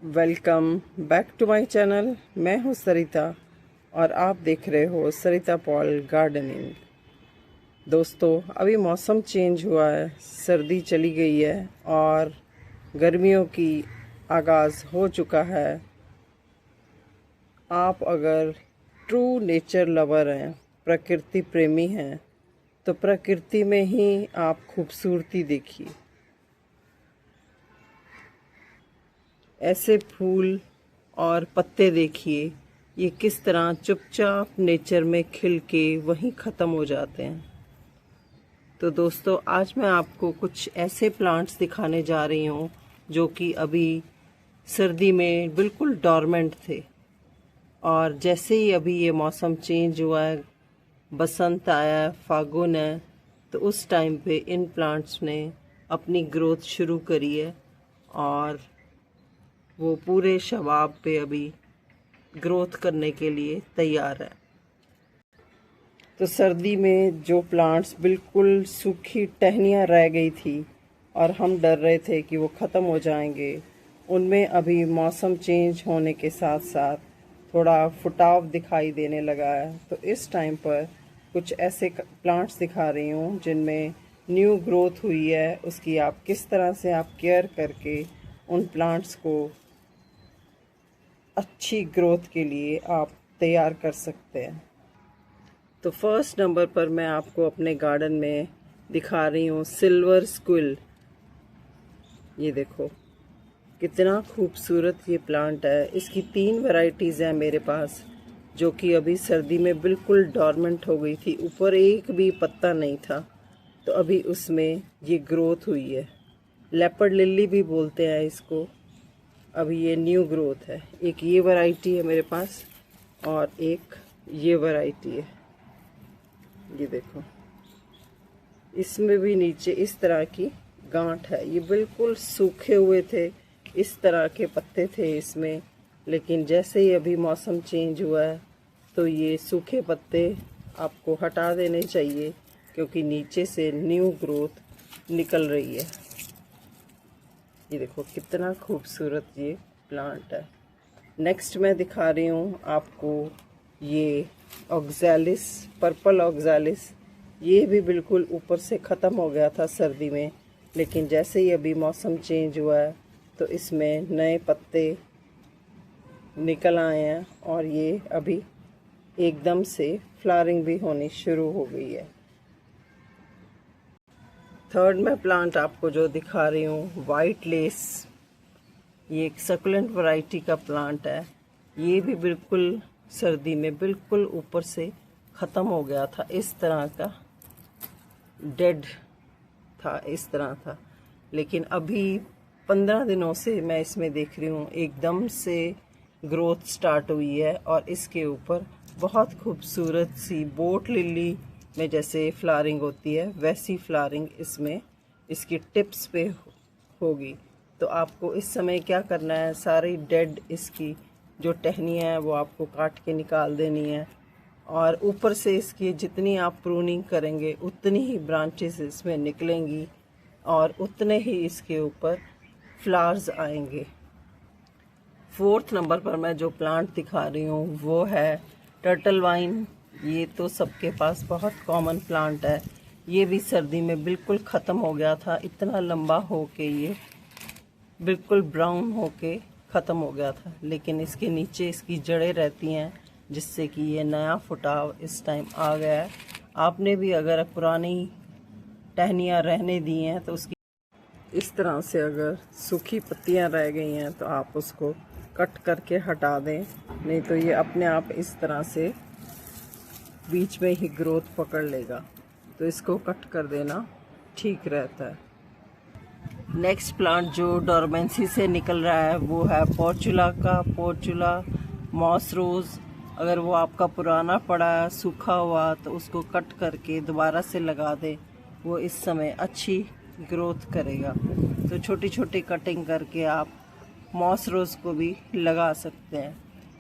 Welcome back to my channel. मैं हूँ सरिता और आप देख रहे हो सरिता पॉल गार्डनिंग। दोस्तों, अभी मौसम चेंज हुआ है, सर्दी चली गई है और गर्मियों की आगाज़ हो चुका है। आप अगर ट्रू नेचर लवर हैं, प्रकृति प्रेमी हैं, तो प्रकृति में ही आप खूबसूरती देखिए। ऐसे फूल और पत्ते देखिए, ये किस तरह चुपचाप नेचर में खिल के वहीं ख़त्म हो जाते हैं। तो दोस्तों, आज मैं आपको कुछ ऐसे प्लांट्स दिखाने जा रही हूँ जो कि अभी सर्दी में बिल्कुल डॉर्मेंट थे, और जैसे ही अभी ये मौसम चेंज हुआ है, बसंत आया, फागुन है, तो उस टाइम पे इन प्लांट्स ने अपनी ग्रोथ शुरू करी है और वो पूरे शबाब पे अभी ग्रोथ करने के लिए तैयार है। तो सर्दी में जो प्लांट्स बिल्कुल सूखी टहनियाँ रह गई थी और हम डर रहे थे कि वो ख़त्म हो जाएंगे, उनमें अभी मौसम चेंज होने के साथ साथ थोड़ा फुटाव दिखाई देने लगा है। तो इस टाइम पर कुछ ऐसे प्लांट्स दिखा रही हूँ जिनमें न्यू ग्रोथ हुई है। उसकी आप किस तरह से आप केयर करके उन प्लांट्स को अच्छी ग्रोथ के लिए आप तैयार कर सकते हैं। तो फर्स्ट नंबर पर मैं आपको अपने गार्डन में दिखा रही हूँ सिल्वर स्क्विल। ये देखो कितना खूबसूरत ये प्लांट है। इसकी 3 वैरायटीज़ हैं मेरे पास, जो कि अभी सर्दी में बिल्कुल डॉर्मेंट हो गई थी, ऊपर एक भी पत्ता नहीं था, तो अभी उसमें ये ग्रोथ हुई है। लेपर्ड लिली भी बोलते हैं इसको। अभी ये न्यू ग्रोथ है। एक ये वैरायटी है मेरे पास और एक ये वैरायटी है। ये देखो, इसमें भी नीचे इस तरह की गांठ है। ये बिल्कुल सूखे हुए थे, इस तरह के पत्ते थे इसमें, लेकिन जैसे ही अभी मौसम चेंज हुआ है तो ये सूखे पत्ते आपको हटा देने चाहिए, क्योंकि नीचे से न्यू ग्रोथ निकल रही है। ये देखो कितना खूबसूरत ये प्लांट है। नेक्स्ट मैं दिखा रही हूँ आपको ये ऑक्सैलिस, पर्पल ऑक्सैलिस। ये भी बिल्कुल ऊपर से ख़त्म हो गया था सर्दी में, लेकिन जैसे ही अभी मौसम चेंज हुआ है तो इसमें नए पत्ते निकल आए हैं और ये अभी एकदम से फ्लावरिंग भी होनी शुरू हो गई है। थर्ड में प्लांट आपको जो दिखा रही हूँ वाइट लेस, ये एक सकुलेंट वैरायटी का प्लांट है। ये भी बिल्कुल सर्दी में बिल्कुल ऊपर से ख़त्म हो गया था, इस तरह का डेड था, इस तरह था। लेकिन अभी 15 दिनों से मैं इसमें देख रही हूँ एकदम से ग्रोथ स्टार्ट हुई है और इसके ऊपर बहुत खूबसूरत सी बोट लिली में जैसे फ्लावरिंग होती है, वैसी फ्लावरिंग इसमें इसकी टिप्स पे होगी। तो आपको इस समय क्या करना है, सारी डेड इसकी जो टहनियाँ हैं वो आपको काट के निकाल देनी है, और ऊपर से इसकी जितनी आप प्रूनिंग करेंगे उतनी ही ब्रांचेस इसमें निकलेंगी और उतने ही इसके ऊपर फ्लावर्स आएंगे। फोर्थ नंबर पर मैं जो प्लांट दिखा रही हूँ वो है टर्टल वाइन। ये तो सबके पास बहुत कॉमन प्लांट है। ये भी सर्दी में बिल्कुल ख़त्म हो गया था, इतना लंबा हो के ये बिल्कुल ब्राउन हो के ख़त्म हो गया था, लेकिन इसके नीचे इसकी जड़ें रहती हैं, जिससे कि ये नया फुटाव इस टाइम आ गया है। आपने भी अगर पुरानी टहनियाँ रहने दी हैं तो उसकी इस तरह से अगर सूखी पत्तियाँ रह गई हैं तो आप उसको कट करके हटा दें, नहीं तो ये अपने आप इस तरह से बीच में ही ग्रोथ पकड़ लेगा। तो इसको कट कर देना ठीक रहता है। नेक्स्ट प्लांट जो डोरमेंसी से निकल रहा है वो है पोर्चुला का पोर्चुला मॉस रोज़। अगर वो आपका पुराना पड़ा है, सूखा हुआ, तो उसको कट करके दोबारा से लगा दें, वो इस समय अच्छी ग्रोथ करेगा। तो छोटी छोटी कटिंग करके आप मॉस रोज़ को भी लगा सकते हैं।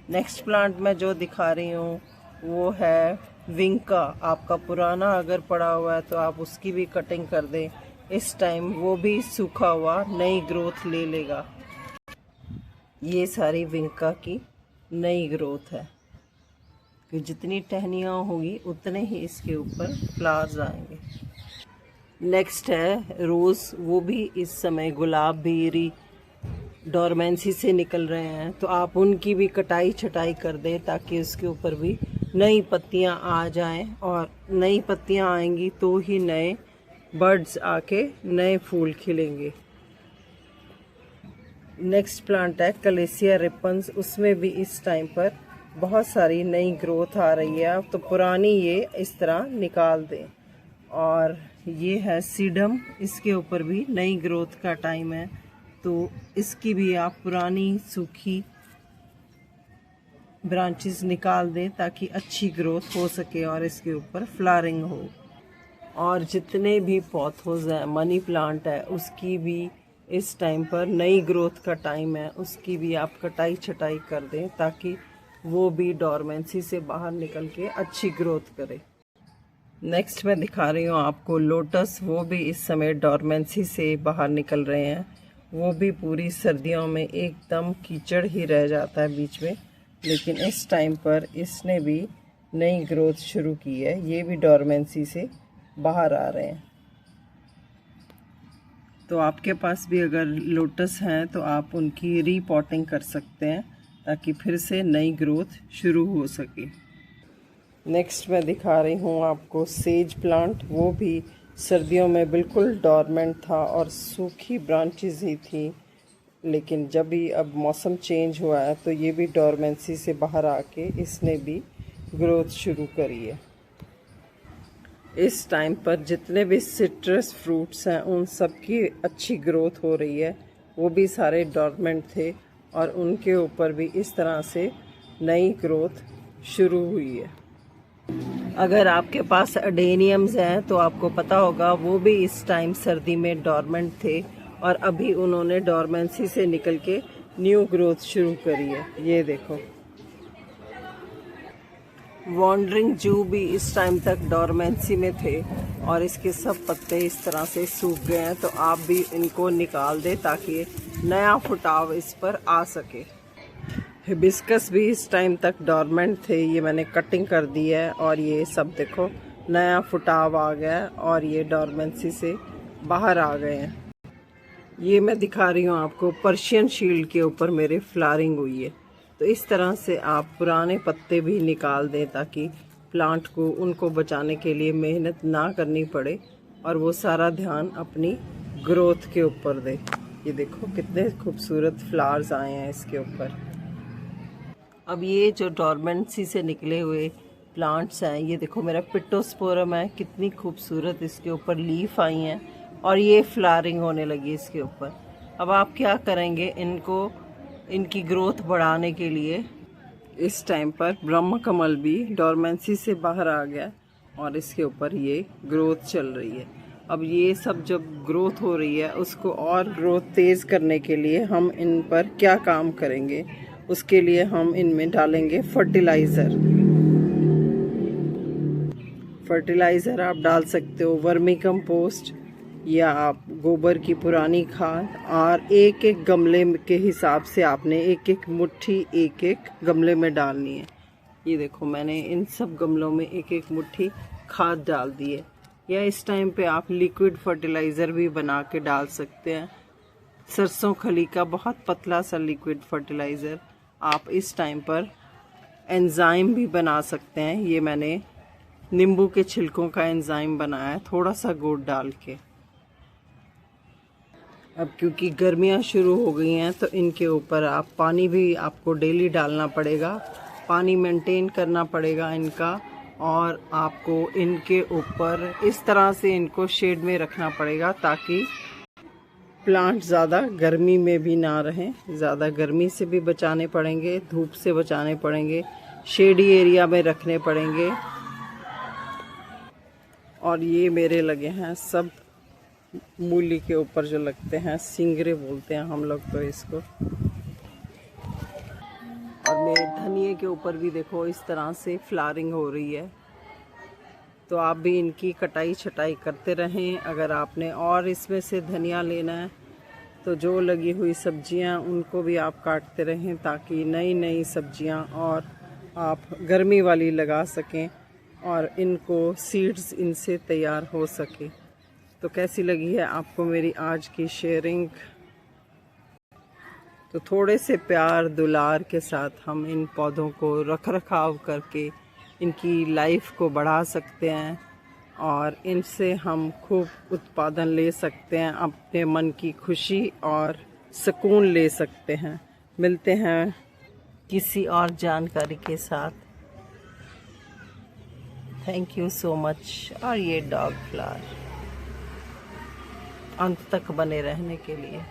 नेक्स्ट प्लांट मैं जो दिखा रही हूँ वो है विंका। आपका पुराना अगर पड़ा हुआ है तो आप उसकी भी कटिंग कर दें, इस टाइम वो भी सूखा हुआ नई ग्रोथ ले लेगा। ये सारी विंका की नई ग्रोथ है कि जितनी टहनियाँ होगी उतने ही इसके ऊपर फ्लावर्स आएंगे। नेक्स्ट है रोज़, वो भी इस समय गुलाब भी डोरमेंसी से निकल रहे हैं, तो आप उनकी भी कटाई छटाई कर दें ताकि उसके ऊपर भी नई पत्तियां आ जाएं, और नई पत्तियां आएंगी तो ही नए बर्ड्स आके नए फूल खिलेंगे। नेक्स्ट प्लांट है कलेसिया रिपन्स, उसमें भी इस टाइम पर बहुत सारी नई ग्रोथ आ रही है, तो पुरानी ये इस तरह निकाल दें। और ये है सीडम, इसके ऊपर भी नई ग्रोथ का टाइम है, तो इसकी भी आप पुरानी सूखी ब्रांचेस निकाल दें ताकि अच्छी ग्रोथ हो सके और इसके ऊपर फ्लावरिंग हो। और जितने भी पौथोज हैं, मनी प्लांट है, उसकी भी इस टाइम पर नई ग्रोथ का टाइम है, उसकी भी आप कटाई छटाई कर दें ताकि वो भी डोरमेंसी से बाहर निकल के अच्छी ग्रोथ करे। नेक्स्ट मैं दिखा रही हूँ आपको लोटस, वो भी इस समय डोरमेंसी से बाहर निकल रहे हैं। वो भी पूरी सर्दियों में एकदम कीचड़ ही रह जाता है बीच में, लेकिन इस टाइम पर इसने भी नई ग्रोथ शुरू की है। ये भी डोरमेंसी से बाहर आ रहे हैं। तो आपके पास भी अगर लोटस हैं तो आप उनकी रीपॉटिंग कर सकते हैं ताकि फिर से नई ग्रोथ शुरू हो सके। नेक्स्ट मैं दिखा रही हूँ आपको सेज प्लांट, वो भी सर्दियों में बिल्कुल डॉर्मेंट था और सूखी ब्रांचेस ही थी, लेकिन जब भी अब मौसम चेंज हुआ है तो ये भी डॉर्मेंसी से बाहर आके इसने भी ग्रोथ शुरू करी है। इस टाइम पर जितने भी सिट्रस फ्रूट्स हैं उन सब की अच्छी ग्रोथ हो रही है, वो भी सारे डॉर्मेंट थे और उनके ऊपर भी इस तरह से नई ग्रोथ शुरू हुई है। अगर आपके पास अडेनियम्स हैं तो आपको पता होगा वो भी इस टाइम सर्दी में डॉर्मेंट थे और अभी उन्होंने डॉर्मेंसी से निकल के न्यू ग्रोथ शुरू करी है। ये देखो, वॉन्डरिंग जू भी इस टाइम तक डॉर्मेंसी में थे और इसके सब पत्ते इस तरह से सूख गए हैं, तो आप भी इनको निकाल दें ताकि नया फुटाव इस पर आ सके। हिबिस्कस भी इस टाइम तक डॉर्मेंट थे, ये मैंने कटिंग कर दी है और ये सब देखो नया फुटाव आ गया है और ये डॉर्मेंसी से बाहर आ गए हैं। ये मैं दिखा रही हूँ आपको पर्शियन शील्ड के ऊपर मेरे फ्लावरिंग हुई है। तो इस तरह से आप पुराने पत्ते भी निकाल दें ताकि प्लांट को उनको बचाने के लिए मेहनत ना करनी पड़े और वो सारा ध्यान अपनी ग्रोथ के ऊपर दे। ये देखो कितने खूबसूरत फ्लावर्स आए हैं इसके ऊपर। अब ये जो डॉर्मेंसी से निकले हुए प्लांट्स हैं, ये देखो मेरा पिट्टोस्पोरम है, कितनी खूबसूरत इसके ऊपर लीफ आई हैं और ये फ्लावरिंग होने लगी इसके ऊपर। अब आप क्या करेंगे, इनको इनकी ग्रोथ बढ़ाने के लिए इस टाइम पर ब्रह्म कमल भी डॉर्मेंसी से बाहर आ गया और इसके ऊपर ये ग्रोथ चल रही है। अब ये सब जब ग्रोथ हो रही है उसको और ग्रोथ तेज़ करने के लिए हम इन पर क्या काम करेंगे, उसके लिए हम इनमें डालेंगे फर्टिलाइज़र आप डाल सकते हो, वर्मी कंपोस्ट या आप गोबर की पुरानी खाद, और एक एक गमले के हिसाब से आपने एक एक मुट्ठी एक एक गमले में डालनी है। ये देखो मैंने इन सब गमलों में एक एक मुट्ठी खाद डाल दी है। या इस टाइम पे आप लिक्विड फर्टिलाइज़र भी बना के डाल सकते हैं, सरसों खली का बहुत पतला सा लिक्विड फर्टिलाइज़र। आप इस टाइम पर एंजाइम भी बना सकते हैं, ये मैंने नींबू के छिलकों का एंजाइम बनाया है थोड़ा सा गुड़ डाल के। अब क्योंकि गर्मियां शुरू हो गई हैं तो इनके ऊपर आप पानी भी आपको डेली डालना पड़ेगा, पानी मेंटेन करना पड़ेगा इनका, और आपको इनके ऊपर इस तरह से इनको शेड में रखना पड़ेगा ताकि प्लांट ज़्यादा गर्मी में भी ना रहें। ज़्यादा गर्मी से भी बचाने पड़ेंगे, धूप से बचाने पड़ेंगे, शेडी एरिया में रखने पड़ेंगे। और ये मेरे लगे हैं सब मूली के ऊपर जो लगते हैं, सिंगरे बोलते हैं हम लोग तो इसको। और मेरे धनिए के ऊपर भी देखो इस तरह से फ्लावरिंग हो रही है। तो आप भी इनकी कटाई छटाई करते रहें। अगर आपने और इसमें से धनिया लेना है तो जो लगी हुई सब्जियां उनको भी आप काटते रहें ताकि नई नई सब्जियां और आप गर्मी वाली लगा सकें और इनको सीड्स इनसे तैयार हो सके। तो कैसी लगी है आपको मेरी आज की शेयरिंग? तो थोड़े से प्यार दुलार के साथ हम इन पौधों को रख रखाव करके इनकी लाइफ को बढ़ा सकते हैं और इनसे हम खूब उत्पादन ले सकते हैं, अपने मन की खुशी और सुकून ले सकते हैं। मिलते हैं किसी और जानकारी के साथ। Thank you so much. और ये डॉग फ्लावर अंत तक बने रहने के लिए।